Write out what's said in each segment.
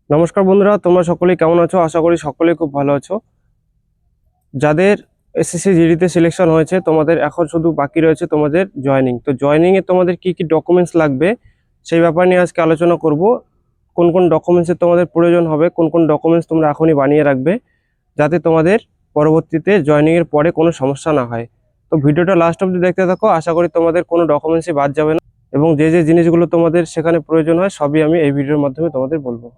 নমস্কার বন্ধুরা, তোমরা সকলেই কেমন আছো? আশা করি সকলেই খুব ভালো আছো। যাদের এসএসসি জিডিতে সিলেকশন হয়েছে, তোমাদের এখন শুধু বাকি রয়েছে তোমাদের জয়েনিং। তো জয়েনিং এ তোমাদের কি কি ডকুমেন্টস লাগবে সেই ব্যাপার নিয়ে আজকে আলোচনা করব। কোন কোন ডকুমেন্টসের তোমাদের প্রয়োজন হবে, কোন কোন ডকুমেন্টস তোমরা এখনই বানিয়ে রাখবে, যাতে তোমাদের পরবর্তীতে জয়েনিং এর পরে কোনো সমস্যা না হয়। তো ভিডিওটা লাস্ট অবধি দেখতে থাকো, আশা করি তোমাদের কোনো ডকুমেন্টসই বাদ যাবে না, এবং যে যে জিনিসগুলো তোমাদের সেখানে প্রয়োজন হয় সবই আমি এই ভিডিওর মাধ্যমে তোমাদের বলবো।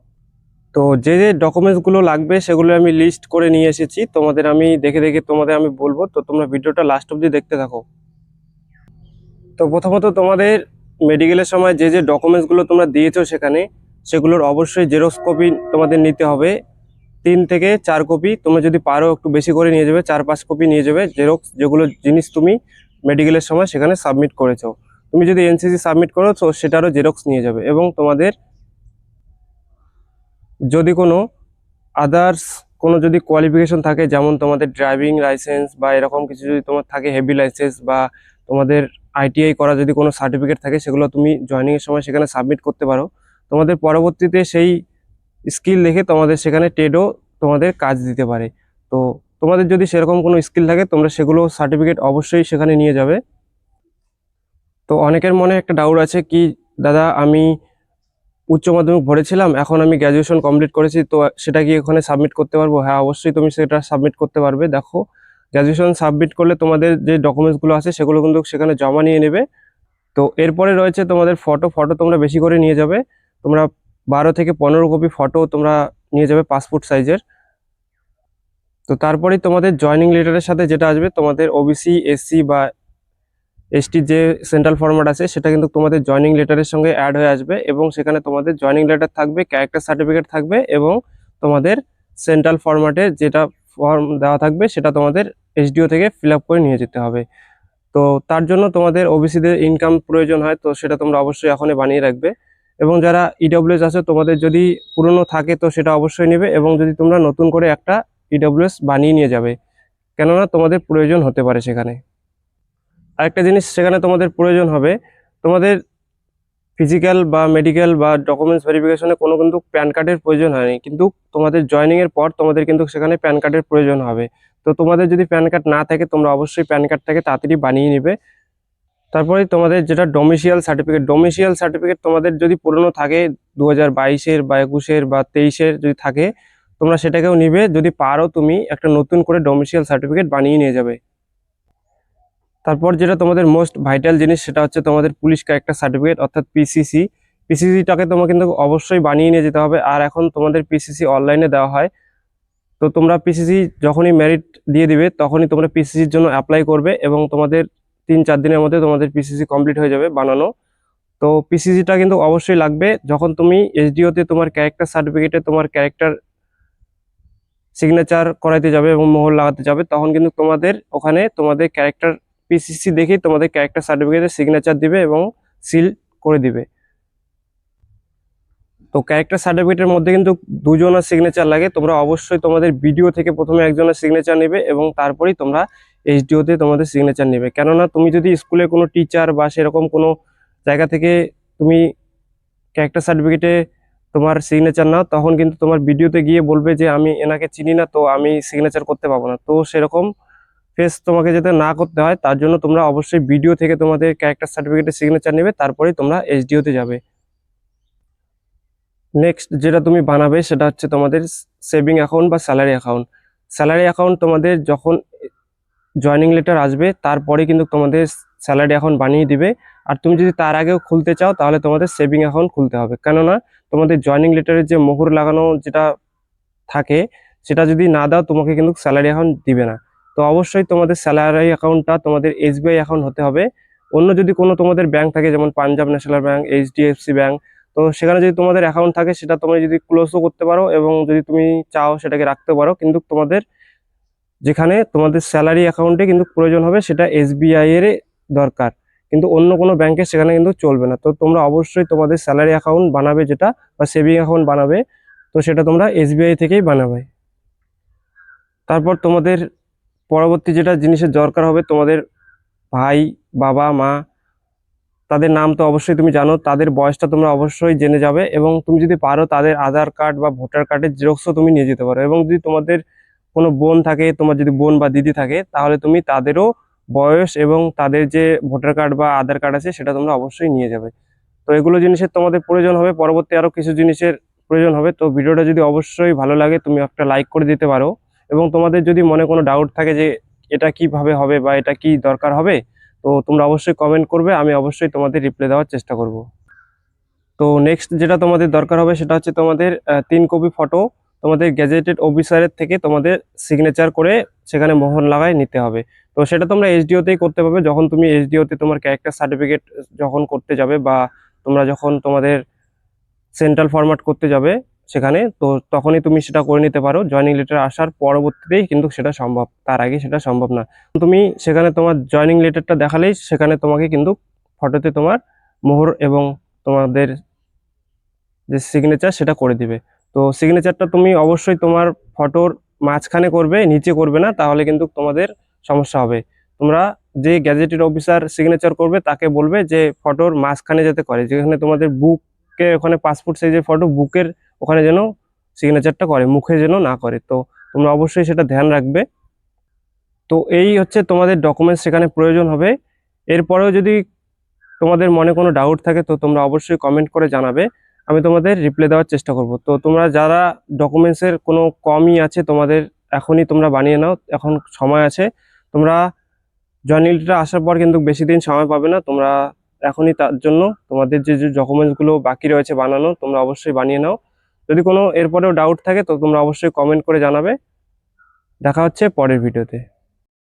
তো যে যে ডকুমেন্টসগুলো লাগবে সেগুলো আমি লিস্ট করে নিয়ে এসেছি, তোমাদের আমি দেখে দেখে তোমাদের আমি বলবো। তো তোমরা ভিডিওটা লাস্ট অবধি দেখতে থাকো। তো প্রথমত তোমাদের মেডিকেলের সময় যে যে ডকুমেন্টসগুলো তোমরা দিয়েছো সেখানে, সেগুলোর অবশ্যই জেরক্স কপি তোমাদের নিতে হবে। 3 থেকে 4 কপি, তোমরা যদি পারো একটু বেশি করে নিয়ে যাবে, 4-5 কপি নিয়ে যাবে জেরক্স, যেগুলো জিনিস তুমি মেডিকেলের সময় সেখানে সাবমিট করেছো। তুমি যদি এনসিসি সাবমিট করো তো সেটারও জেরক্স নিয়ে যাবে। এবং তোমাদের যদি কোনো আদার্স কোনো যদি কোয়ালিফিকেশন থাকে, যেমন তোমাদের ড্রাইভিং লাইসেন্স বা এরকম কিছু যদি তোমার থাকে, হেভি লাইসেন্স, বা তোমাদের আইটিআই করা যদি কোনো সার্টিফিকেট থাকে, সেগুলো তুমি জয়েনিংয়ের সময় সেখানে সাবমিট করতে পারো। তোমাদের পরবর্তীতে সেই স্কিল দেখে তোমাদের সেখানে টেডও তোমাদের কাজ দিতে পারে। তো তোমাদের যদি সেরকম কোনো স্কিল থাকে, তোমরা সেগুলো সার্টিফিকেট অবশ্যই সেখানে নিয়ে যাবে। তো অনেকের মনে একটা ডাউট আছে কি, দাদা আমি উচ্চ মাধ্যমিক ভরেছিলাম, এখন আমি গ্র্যাজুয়েশন কমপ্লিট করেছি, তো সেটা কি ওখানে সাবমিট করতে পারবো? হ্যাঁ, অবশ্যই তুমি সেটা সাবমিট করতে পারবে। দেখো, গ্র্যাজুয়েশন সাবমিট করলে তোমাদের যে ডকুমেন্টসগুলো আছে সেগুলো কিন্তু সেখানে জমা নিয়ে নেবে। তো এরপরে রয়েছে তোমাদের ফটো। ফটো তোমরা বেশি করে নিয়ে যাবে। তোমরা 12 থেকে 15 কপি ফটো তোমরা নিয়ে যাবে, পাসপোর্ট সাইজের। তো তারপরেই তোমাদের জয়নিং লেটারের সাথে যেটা আসবে, তোমাদের ওবিসি, এসসি বা এসটির যে সেন্ট্রাল ফরম্যাট আছে সেটা কিন্তু তোমাদের জয়নিং লেটারের সঙ্গে অ্যাড হয়ে আসবে, এবং সেখানে তোমাদের জয়নিং লেটার থাকবে, ক্যারেক্টার সার্টিফিকেট থাকবে, এবং তোমাদের সেন্ট্রাল ফরম্যাটে যেটা ফর্ম দেওয়া থাকবে সেটা তোমাদের এসডিও থেকে ফিল আপ করে নিয়ে যেতে হবে। তো তার জন্য তোমাদের ওবিসিদের ইনকাম প্রয়োজন হয়, তো সেটা তোমরা অবশ্যই এখনই বানিয়ে রাখবে। এবং যারা ইডব্লিউএস আছে, তোমাদের যদি পুরনো থাকে তো সেটা অবশ্যই নেবে, এবং যদি তোমরা নতুন করে একটা ইডব্লিউএস বানিয়ে নিয়ে যাবে, কেননা তোমাদের প্রয়োজন হতে পারে সেখানে। আরেকটা জিনিস সেখানে তোমাদের প্রয়োজন হবে, তোমাদের ফিজিক্যাল বা মেডিকেল বা ডকুমেন্টস ভেরিফিকেশনে কোনো কিন্তু প্যান কার্ডের প্রয়োজন হয়নি, কিন্তু তোমাদের জয়েনিং এর পর তোমাদের কিন্তু সেখানে প্যান কার্ডের প্রয়োজন হবে। তো তোমাদের যদি প্যান কার্ড না থাকে, তোমরা অবশ্যই প্যান কার্ডটাকে তাড়াতাড়ি বানিয়ে নেবে। তারপরে তোমাদের যেটা ডোমিসিয়াল সার্টিফিকেট, ডোমিসিয়াল সার্টিফিকেট তোমাদের যদি পুরনো থাকে, 2022-এর বা 21-এর বা 23-এর যদি থাকে, তোমরা সেটাকেও নিবে। যদি পারো তুমি একটা নতুন করে ডোমিসিয়াল সার্টিফিকেট বানিয়ে নিয়ে যাবে। তারপর যেটা তোমাদের মোস্ট ভাইটাল জিনিস, সেটা হচ্ছে তোমাদের পুলিশ ক্যারেক্টার সার্টিফিকেট, অর্থাৎ পিসিসি। পিসিসিটাকে তোমাকে কিন্তু অবশ্যই বানিয়ে নিয়ে যেতে হবে। আর এখন তোমাদের পিসিসি অনলাইনে দেওয়া হয়। তো তোমরা পিসিসি যখনই মেরিট দিয়ে দিবে, তখনই তোমরা পিসিসির জন্য অ্যাপ্লাই করবে, এবং তোমাদের 3-4 দিনের মধ্যে তোমাদের পিসিসি কমপ্লিট হয়ে যাবে বানানো। তো পিসিসিটা কিন্তু অবশ্যই লাগবে। যখন তুমি এসডিওতে তোমার ক্যারেক্টার সার্টিফিকেটে তোমার ক্যারেক্টার সিগনেচার করাইতে যাবে এবং মোহর লাগাতে যাবে, তখন কিন্তু তোমাদের ওখানে তোমাদের ক্যারেক্টার পিসিসি দেখেই তোমাদের ক্যারেক্টার সার্টিফিকেটে সিগনেচার দিবে এবং সিল করে দিবে। তো ক্যারেক্টার সার্টিফিকেটের মধ্যে কিন্তু দুজনের সিগনেচার লাগে। তোমরা অবশ্যই তোমাদের বিডিও থেকে প্রথমে একজনের সিগনেচার নেবে, এবং তারপরেই তোমরা এইচডিওতে তোমাদের সিগনেচার নেবে। কেননা তুমি যদি স্কুলে কোনো টিচার বা সেরকম কোনো জায়গা থেকে তুমি ক্যারেক্টার সার্টিফিকেটে তোমার সিগনেচার নাও, তখন কিন্তু তোমার ভিডিওতে গিয়ে বলবে যে আমি এনাকে চিনি না, তো আমি সিগনেচার করতে পারবো না। তো সেরকম ফেস তোমাকে যাতে না করতে হয়, তার জন্য তোমরা অবশ্যই ভিডিও থেকে তোমাদের ক্যারেক্টার সার্টিফিকেটে সিগনেচার নেবে, তারপরেই তোমরা এইচডিওতে যাবে। নেক্সট যেটা তুমি বানাবে সেটা হচ্ছে তোমাদের সেভিং অ্যাকাউন্ট বা স্যালারি অ্যাকাউন্ট। স্যালারি অ্যাকাউন্ট তোমাদের যখন জয়নিং লেটার আসবে তারপরে কিন্তু তোমাদের স্যালারি অ্যাকাউন্ট বানিয়ে দিবে। আর তুমি যদি তার আগেও খুলতে চাও, তাহলে তোমাদের সেভিং অ্যাকাউন্ট খুলতে হবে, কেননা তোমাদের জয়নিং লেটারের যে মোহর লাগানো যেটা থাকে, সেটা যদি না দাও তোমাকে কিন্তু স্যালারি অ্যাকাউন্ট দিবে না। তো অবশ্যই তোমাদের স্যালারি অ্যাকাউন্টটা তোমাদের এসবিআই অ্যাকাউন্ট হতে হবে। অন্য যদি কোনো তোমাদের ব্যাংক থাকে, যেমন Punjab national bank, HDFC bank, তো সেখানে যদি তোমাদের অ্যাকাউন্ট থাকে সেটা তুমি যদি ক্লোজও করতে পারো, এবং যদি তুমি চাও সেটাকে রাখতে পারো। কিন্তু তোমাদের যেখানে তোমাদের স্যালারি অ্যাকাউন্টে কিন্তু প্রয়োজন হবে, সেটা এসবিআই এর দরকার, কিন্তু অন্য কোনো ব্যাংকে সেখানে কিন্তু চলবে না। তো তোমরা অবশ্যই তোমাদের স্যালারি অ্যাকাউন্ট বানাবে যেটা, বা সেভিং অ্যাকাউন্ট বানাবে, তো সেটা তোমরা এসবিআই থেকেই বানাবে। তারপর তোমাদের পরবর্তী যেটা জিনিসের দরকার হবে, তোমাদের ভাই, বাবা, মা, তাদের নাম তো অবশ্যই তুমি জানো, তাদের বয়সটা তোমরা অবশ্যই জেনে যাবে, এবং তুমি যদি পারো তাদের আধার কার্ড বা ভোটার কার্ডের জেরক্সও তুমি নিয়ে যেতে পারো। এবং যদি তোমাদের কোনো বোন থাকে, তোমার যদি বোন বা দিদি থাকে, তাহলে তুমি তাদেরও বয়স এবং তাদের যে ভোটার কার্ড বা আধার কার্ড আছে সেটা তোমরা অবশ্যই নিয়ে যাবে। তো এগুলো জিনিসের তোমাদের প্রয়োজন হবে, পরবর্তী আরো কিছু জিনিসের প্রয়োজন হবে। তো ভিডিওটা যদি অবশ্যই ভালো লাগে তুমি একটা লাইক করে দিতে পারো, এবং তোমাদের যদি মনে কোনো ডাউট থাকে যে এটা কিভাবে হবে বা এটা কি দরকার হবে, তো তোমরা অবশ্যই কমেন্ট করবে, আমি অবশ্যই তোমাদের রিপ্লাই দেওয়ার চেষ্টা করব। তো নেক্সট যেটা তোমাদের দরকার হবে সেটা হচ্ছে তোমাদের 3 কপি ফটো তোমাদের গ্যাজেটেড অফিসারের থেকে তোমাদের সিগনেচার করে সেখানে মোহর লাগায় নিতে হবে। তো সেটা তোমরা এইচডিওতেই করতে পারবে, যখন তুমি এইচডিওতে তোমার ক্যারেক্টার সার্টিফিকেট যখন করতে যাবে, বা তোমরা যখন তোমাদের সেন্ট্রাল ফরম্যাট করতে যাবে সেখানে, তো তখনই তুমি সেটা করে নিতে পারো। জয়নিং লেটার আসার পরবর্তীতেই কিন্তু সেটা সম্ভব, তার আগে সেটা সম্ভব না। তুমি সেখানে তোমার জয়নিং লেটারটা দেখালেই সেখানে তোমাকে কিন্তু ফটোতে তোমার মোহর এবং তোমাদের যে সিগনেচার সেটা করে দিবে। তো সিগনেচারটা তুমি অবশ্যই তোমার ফটোর মাঝখানে করবে, নিচে করবে না, তাহলে কিন্তু তোমাদের সমস্যা হবে। তোমরা যে গ্যাজেটেড অফিসার সিগনেচার করবে তাকে বলবে যে ফটোর মাঝখানে যাতে করে, যেখানে তোমাদের বুকে ওখানে পাসপোর্ট সাইজের ফটো, বুকের ওখানে যেন সিগনেচারটা করে, মুখে যেন না করে। তো তোমরা অবশ্যই সেটা ধ্যান রাখবে। তো এই হচ্ছে তোমাদের ডকুমেন্টস সেখানে প্রয়োজন হবে। এরপরেও যদি তোমাদের মনে কোনো ডাউট থাকে তো তোমরা অবশ্যই কমেন্ট করে জানাবে, আমি তোমাদের রিপ্লাই দেওয়ার চেষ্টা করব। তো তোমরা যারা ডকুমেন্টসের কোনো কমই আছে তোমাদের, এখনই তোমরা বানিয়ে নাও, এখন সময় আছে। তোমরা জয়েনিং লেটার আসার পর কিন্তু বেশি দিন সময় পাবে না, তোমরা এখনই তার জন্য তোমাদের যে যে ডকুমেন্টসগুলো বাকি রয়েছে বানানো, তোমরা অবশ্যই বানিয়ে নাও। যদি কোনো এরপরেও ডাউট থাকে তো তোমরা অবশ্যই কমেন্ট করে জানাবে। দেখা হচ্ছে পরের ভিডিওতে।